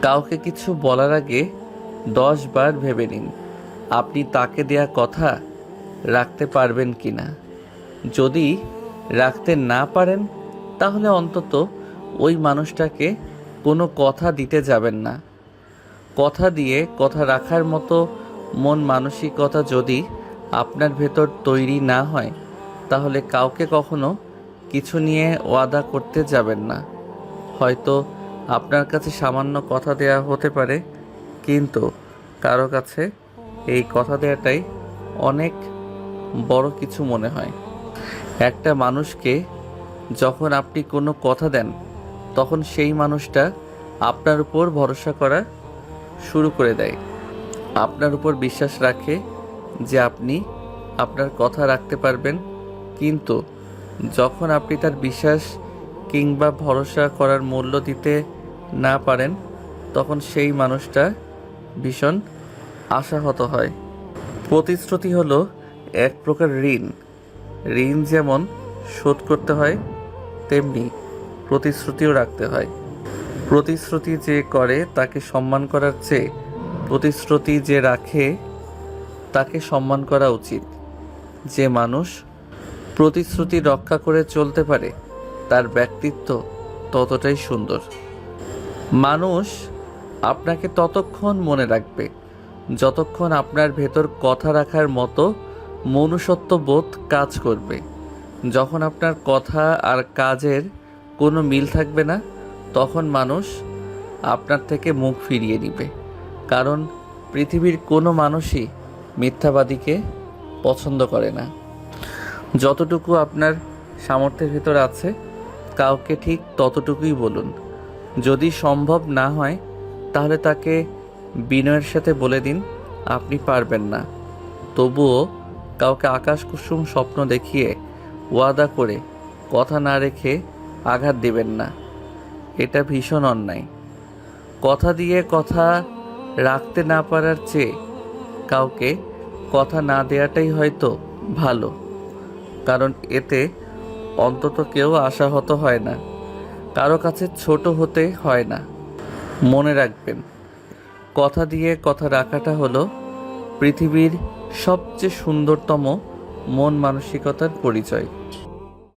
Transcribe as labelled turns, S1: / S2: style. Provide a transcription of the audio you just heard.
S1: কাউকে কিছু বলার আগে 10 বার ভেবে নিন আপনি তাকে দেয়া কথা রাখতে পারবেন কিনা। যদি রাখতে না পারেন তাহলে অন্তত ওই মানুষটাকে কোনো কথা দিতে যাবেন না। কথা দিয়ে কথা রাখার মতো মন মানসিকতা যদি আপনার ভেতর তৈরি না হয় তাহলে কাউকে কখনো কিছু নিয়ে ওয়াদা করতে যাবেন না। হয়তো আপনার কাছে সামান্য কথা দেয়া হতে পারে, কিন্তু কারো কাছে এই কথা দেয়াটাই অনেক বড় কিছু মনে হয়। একটা মানুষকে যখন আপনি কোনো কথা দেন তখন সেই মানুষটা আপনার উপর ভরসা করা শুরু করে দেয়, আপনার উপর বিশ্বাস রাখে যে আপনি আপনার কথা রাখতে পারবেন। কিন্তু যখন আপনি তার বিশ্বাস কিংবা ভরসা করার মূল্য দিতে না পারেন তখন সেই মানুষটা ভীষণ আশাহত হয়। প্রতিশ্রুতি হলো এক প্রকার ঋণ। ঋণ যেমন শোধ করতে হয় তেমনি প্রতিশ্রুতিও রাখতে হয়। প্রতিশ্রুতি যে করে তাকে সম্মান করার চেয়ে প্রতিশ্রুতি যে রাখে তাকে সম্মান করা উচিত। যে মানুষ প্রতিশ্রুতি রক্ষা করে চলতে পারে তার ব্যক্তিত্ব ততটাই সুন্দর। মানুষ আপনাকে ততক্ষণ মনে রাখবে যতক্ষণ আপনার ভেতর কথা রাখার মতো মনুষ্যত্ব বোধ কাজ করবে। যখন আপনার কথা আর কাজের কোনো মিল থাকবে না তখন মানুষ আপনার থেকে মুখ ফিরিয়ে নেবে। কারণ পৃথিবীর কোনো মানুষই মিথ্যাবাদীকে পছন্দ করে না। যতটুকু আপনার সামর্থ্যের ভেতর আছে কাউকে ঠিক ততটুকুই বলুন। যদি সম্ভব না হয় তাহলে তাকে বিনয়ের সাথে বলে দিন আপনি পারবেন না। তবুও কাউকে আকাশ কুসুম স্বপ্ন দেখিয়ে ওয়াদা করে কথা না রেখে আঘাত দিবেন না। এটা ভীষণ অন্যায়। কথা দিয়ে কথা রাখতে না পারার চেয়ে কাউকে কথা না দেওয়াটাই হয়তো ভালো, কারণ এতে অন্তত কেউ আশাহত হয় না, কারো কাছে ছোট হতে হয় না। মনে রাখবেন, কথা দিয়ে কথা রাখাটা হলো পৃথিবীর সবচেয়ে সুন্দরতম মন মানসিকতার পরিচয়।